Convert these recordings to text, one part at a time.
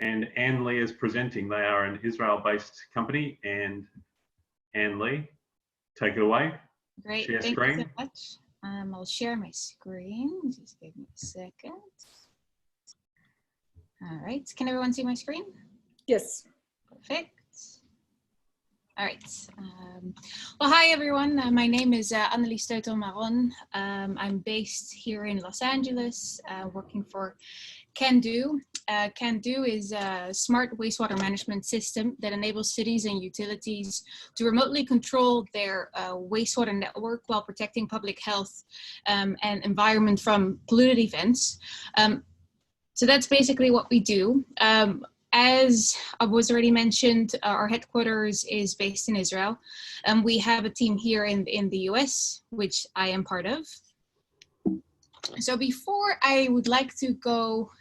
and Anne Lee is presenting. They are an Israel-based company, and Anne Lee, take it away. Great, Share thank screen. you so much. I'll share my screen. Just give me a second. All right, can everyone see my screen? Yes. Perfect. All right. Well, hi, everyone. My name is Steutel-Maron. I'm based here in Los Angeles, working for Kando. Kando is a smart wastewater management system that enables cities and utilities to remotely control their wastewater network while protecting public health and environment from polluted events. So that's basically what we do. As was already mentioned, our headquarters is based in Israel. We have a team here in the US, which I am part of. So before I would like to go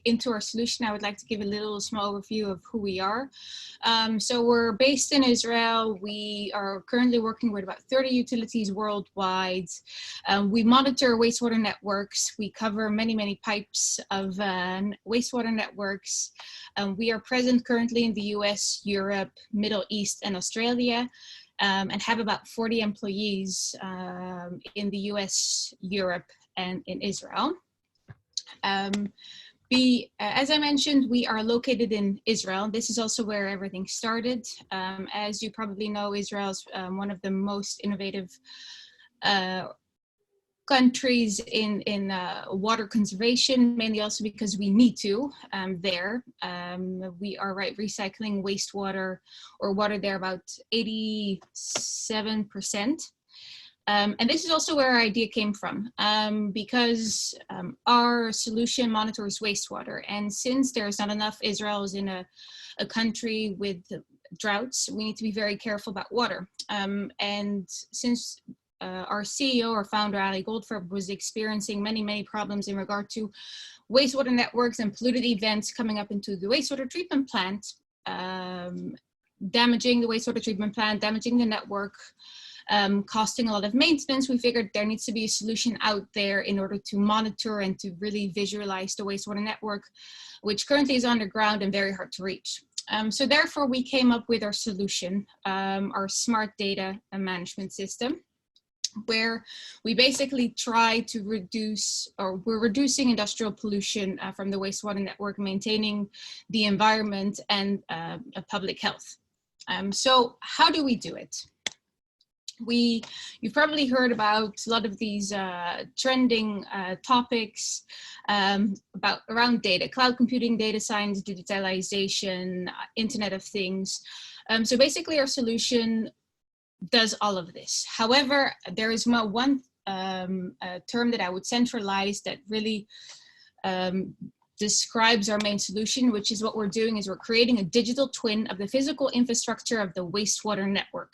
into our solution, I would like to give a little small overview of who we are. So we're based in Israel. We are currently working with about 30 utilities worldwide. We monitor wastewater networks. We cover many, many pipes of wastewater networks. We are present currently in the US, Europe, Middle East, and Australia, and have about 40 employees in the US, Europe, and in Israel. As I mentioned, we are located in Israel. This is also where everything started. As you probably know, Israel is one of the most innovative countries in water conservation, mainly also because we need to there. We are recycling wastewater or water there about 87%. And this is also where our idea came from, because our solution monitors wastewater. And since there's not enough, Israel is in a country with droughts, we need to be very careful about water. And since our CEO or founder, Ali Goldfarb, was experiencing many, many problems in regard to wastewater networks and polluted events coming up into the wastewater treatment plant, damaging the wastewater treatment plant, damaging the network, costing a lot of maintenance, we figured there needs to be a solution out there in order to monitor and to really visualize the wastewater network, which currently is underground and very hard to reach. So therefore, we came up with our solution, our smart data management system, where we basically try to reduce, or we're reducing industrial pollution from the wastewater network, maintaining the environment and public health. So how do we do it? You've probably heard about a lot of these trending topics around data, cloud computing, data science, digitalization, Internet of Things. So basically our solution does all of this. However, there is one term that I would centralize that really describes our main solution, which is what we're doing is we're creating a digital twin of the physical infrastructure of the wastewater network.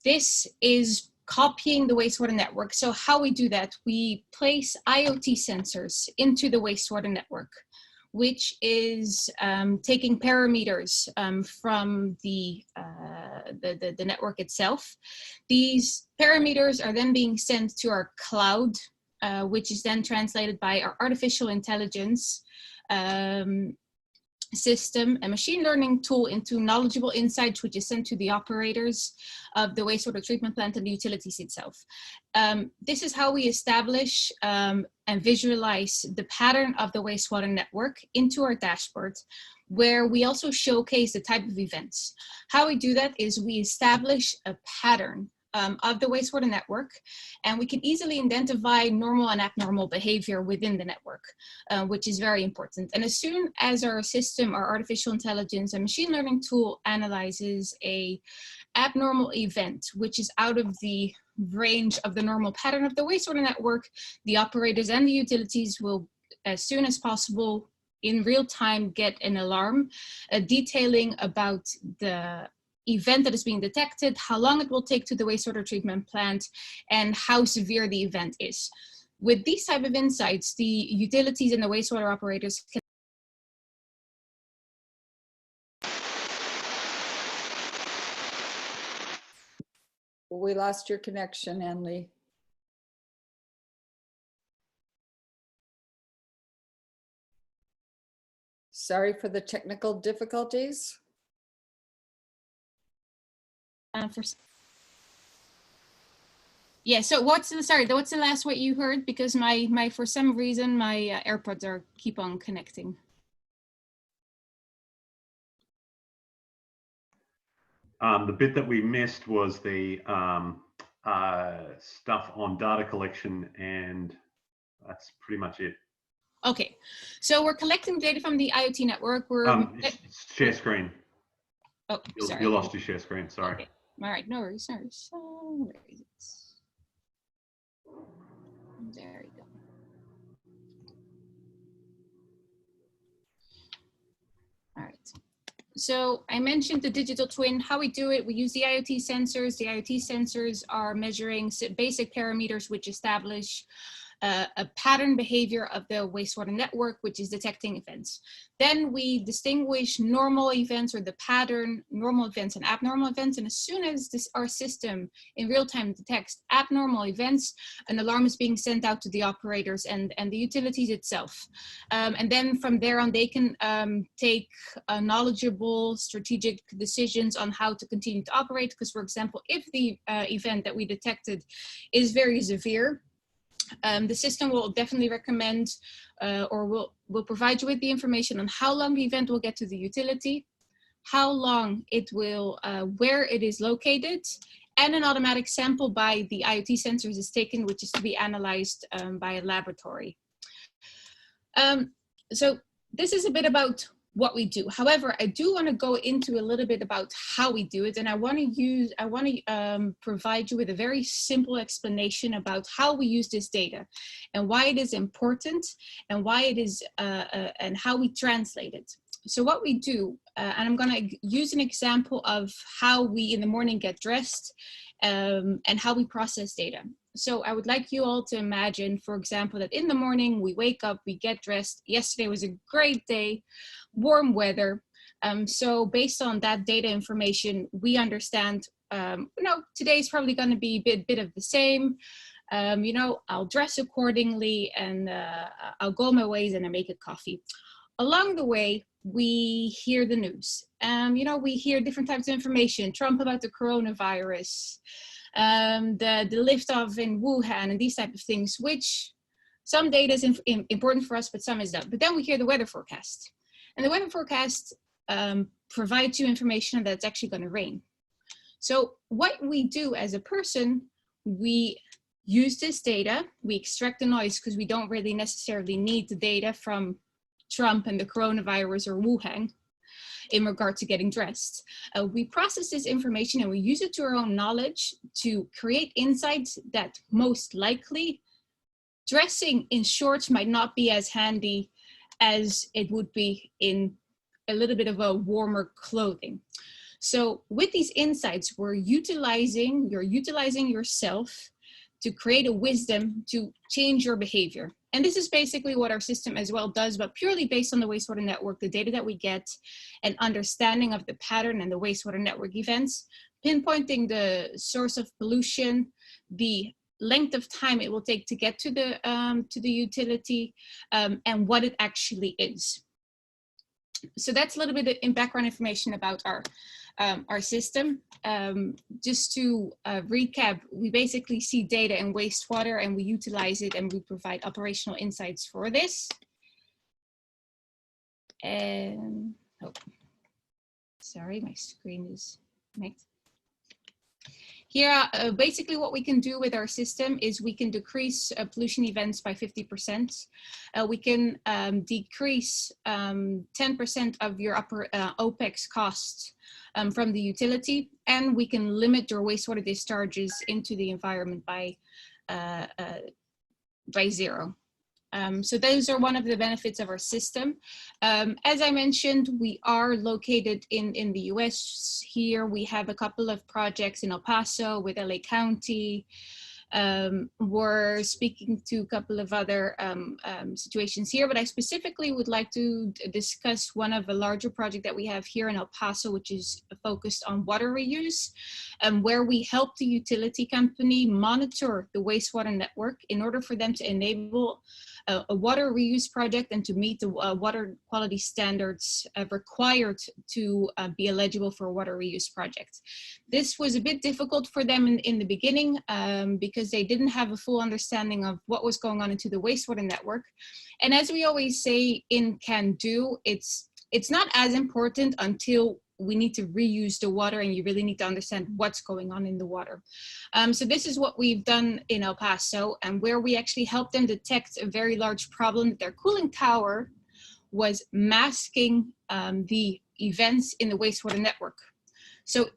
This is copying the wastewater network. So how we do that, we place IoT sensors into the wastewater network, which is taking parameters from the network itself. These parameters are then being sent to our cloud, which is then translated by our artificial intelligence system, a machine learning tool, into knowledgeable insights, which is sent to the operators of the wastewater treatment plant and the utilities itself. This is how we establish and visualize the pattern of the wastewater network into our dashboard, where we also showcase the type of events. How we do that is we establish a pattern of the wastewater network, and we can easily identify normal and abnormal behavior within the network, which is very important. And as soon as our system, our artificial intelligence and machine learning tool analyzes a abnormal event, which is out of the range of the normal pattern of the wastewater network, the operators and the utilities will, as soon as possible, in real time, get an alarm detailing about the event that is being detected, how long it will take to the wastewater treatment plant, and how severe the event is. With these type of insights, the utilities and the wastewater operators can We lost your connection, Anne-Lee. Sorry for the technical difficulties. Yeah, so what's the last what you heard? Because my for some reason my AirPods keep on connecting. The bit that we missed was the stuff on data collection, and that's pretty much it. Okay, so we're collecting data from the IoT network. Share screen. Oh, sorry. You lost your share screen, sorry. Okay. All right, no worries, no worries. Where is it? There you go. All right. So I mentioned the digital twin. How we do it, we use the IoT sensors. The IoT sensors are measuring basic parameters which establish a pattern behavior of the wastewater network, which is detecting events. Then we distinguish normal events, or the pattern, normal events and abnormal events. And as soon as our system in real time detects abnormal events, an alarm is being sent out to the operators and the utilities itself. And then from there on, they can take knowledgeable strategic decisions on how to continue to operate. Because, for example, if the event that we detected is very severe, the system will definitely recommend or will provide you with the information on how long the event will get to the utility, how long it will, where it is located, and an automatic sample by the IoT sensors is taken, which is to be analyzed by a laboratory. So this is a bit about what we do. However, I do want to go into a little bit about how we do it, and I want to provide you with a very simple explanation about how we use this data and why it is important and why it is and how we translate it. So what we do, and I'm going to use an example of how we in the morning get dressed and how we process data. So I would like you all to imagine, for example, that in the morning we wake up, we get dressed. Yesterday was a great day, warm weather. So based on that data information, we understand, today is probably going to be a bit of the same. I'll dress accordingly, and I'll go my ways and I make a coffee. Along the way, we hear the news. We hear different types of information, Trump about the coronavirus, the liftoff in Wuhan, and these type of things, which some data is important for us, but some is not. But then we hear the weather forecast. And the weather forecast provides you information that it's actually going to rain. So what we do as a person, we use this data, we extract the noise because we don't really necessarily need the data from Trump and the coronavirus or Wuhan in regard to getting dressed. We process this information and we use it to our own knowledge to create insights that most likely dressing in shorts might not be as handy as it would be in a little bit of a warmer clothing. So with these insights, you're utilizing yourself to create a wisdom to change your behavior. And this is basically what our system as well does, but purely based on the wastewater network, the data that we get, and understanding of the pattern and the wastewater network events, pinpointing the source of pollution, the length of time it will take to get to the utility, and what it actually is. So that's a little bit in background information about our system. Just to recap, we basically see data in wastewater and we utilize it and we provide operational insights for this. And, oh, sorry, my screen is connected. Here, basically what we can do with our system is we can decrease pollution events by 50%. We can decrease 10% of your OPEX costs from the utility, and we can limit your wastewater discharges into the environment by 0. So those are one of the benefits of our system. As I mentioned, we are located in the US. Here we have a couple of projects in El Paso with LA County. We're speaking to a couple of other situations here, but I specifically would like to discuss one of a larger project that we have here in El Paso, which is focused on water reuse, where we help the utility company monitor the wastewater network in order for them to enable a water reuse project and to meet the water quality standards required to be eligible for a water reuse project. This was a bit difficult for them in the beginning because they didn't have a full understanding of what was going on into the wastewater network. And as we always say in Kando, it's not as important until we need to reuse the water and you really need to understand what's going on in the water. So this is what we've done in El Paso, and where we actually helped them detect a very large problem that their cooling tower was masking the events in the wastewater network. So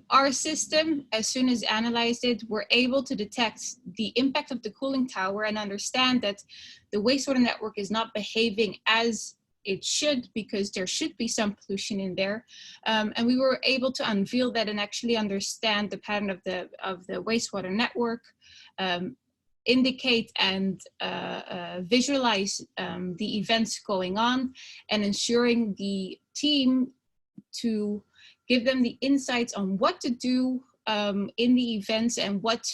our system, as soon as analyzed it, we're able to detect the impact of the cooling tower and understand that the wastewater network is not behaving as it should, because there should be some pollution in there. And we were able to unveil that and actually understand the pattern of the wastewater network, indicate and visualize the events going on, and ensuring the team to give them the insights on what to do in the events and what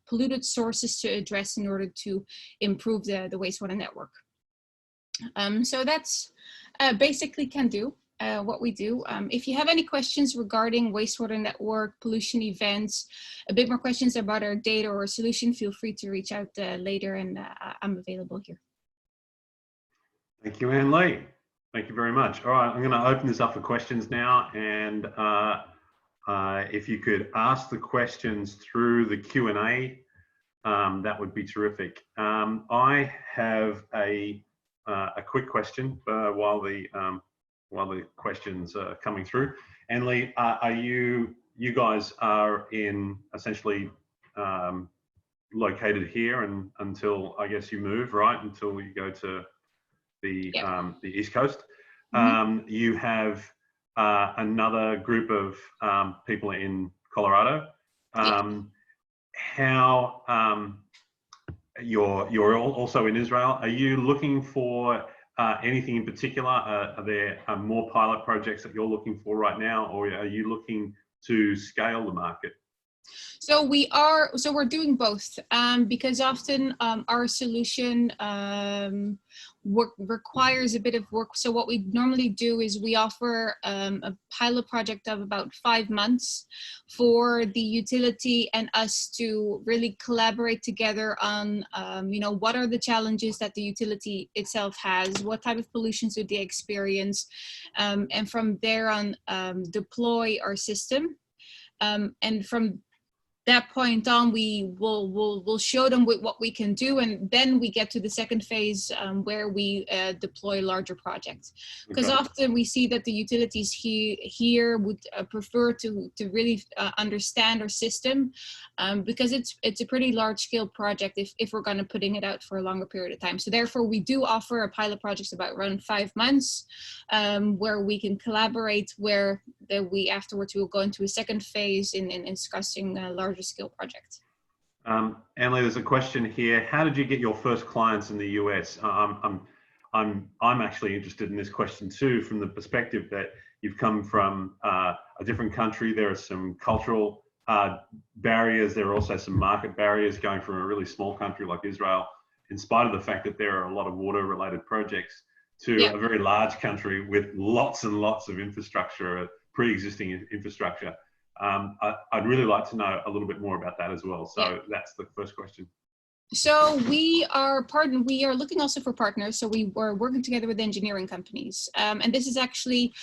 polluted sources to address in order to improve the wastewater network. So that's basically Kando, what we do. If you have any questions regarding wastewater network, pollution events, a bit more questions about our data or solution, feel free to reach out later, and I'm available here. Thank you, Anne-Lee. Thank you very much. All right, I'm going to open this up for questions now, and if you could ask the questions through the Q&A, that would be terrific. I have a quick question while the questions are coming through. Anne-Lee, you guys are in essentially located here and until I guess you move, right? Until you go to the East Coast. Mm-hmm. You have another group of people in Colorado. How you're also in Israel. Are you looking for anything in particular? Are there more pilot projects that you're looking for right now, or are you looking to scale the market? So we're doing both because often our solution requires a bit of work. So what we normally do is we offer a pilot project of about 5 months for the utility and us to really collaborate together on, what are the challenges that the utility itself has, what type of pollutions do they experience, and from there on deploy our system. And from that point on, we'll show them what we can do, and then we get to the second phase where we deploy larger projects. Because often we see that the utilities here would prefer to really understand our system because it's a pretty large scale project if we're going to putting it out for a longer period of time. So therefore, we do offer a pilot project about around 5 months where we can collaborate, where we afterwards will go into a second phase in discussing larger scale projects. Anne-Lee, there's a question here. How did you get your first clients in the US? I'm actually interested in this question too, from the perspective that you've come from a different country. There are some cultural barriers. There are also some market barriers going from a really small country like Israel, in spite of the fact that there are a lot of water related projects, to a very large country with lots and lots of infrastructure, pre-existing infrastructure. I'd really like to know a little bit more about that as well. So that's the first question. So we are looking also for partners. So we were working together with engineering companies. And this is actually,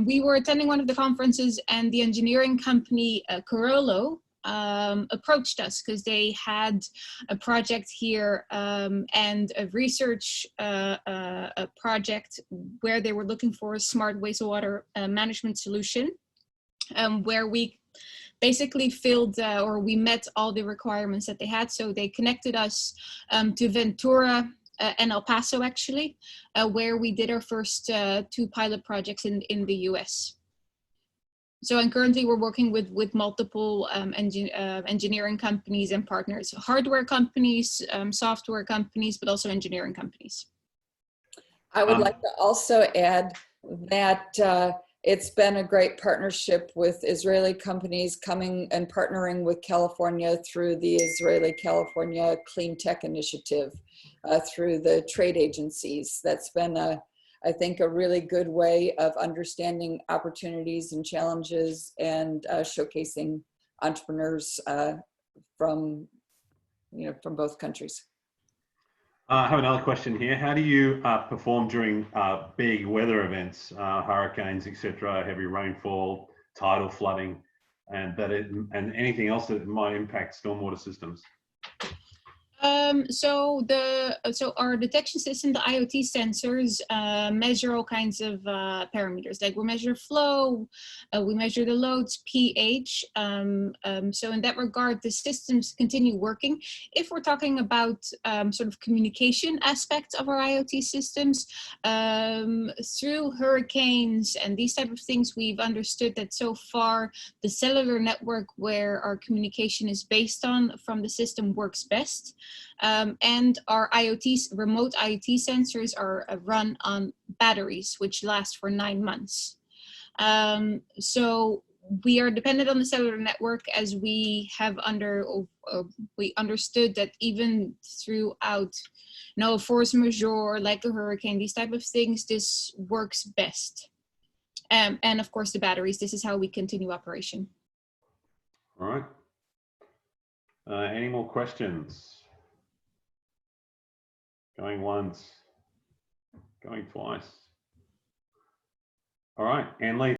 we were attending one of the conferences, and the engineering company Corollo approached us because they had a project here and a research a project where they were looking for a smart wastewater management solution, where we basically filled or we met all the requirements that they had. So they connected us to Ventura and El Paso, actually, where we did our first 2 pilot projects in the US. So, and currently we're working with multiple engineering companies and partners, hardware companies, software companies, but also engineering companies. I would like to also add that it's been a great partnership with Israeli companies coming and partnering with California through the Israeli-California Clean Tech Initiative. through the trade agencies. That's been, I think, a really good way of understanding opportunities and challenges and showcasing entrepreneurs from both countries. I have another question here. How do you perform during big weather events, hurricanes, etc., heavy rainfall, tidal flooding, and anything else that might impact stormwater systems? So our detection system, the IoT sensors, measure all kinds of parameters. Like we measure flow, we measure the loads, pH. So in that regard, the systems continue working. If we're talking about sort of communication aspects of our IoT systems, through hurricanes and these type of things, we've understood that so far the cellular network where our communication is based on from the system works best. And our remote IoT sensors are run on batteries, which last for 9 months. So we are dependent on the cellular network, as we have we understood that even throughout force majeure, like a hurricane, these type of things, this works best. And of course the batteries, this is how we continue operation. All right. Any more questions? Going once, going twice. All right, Anne-Lee.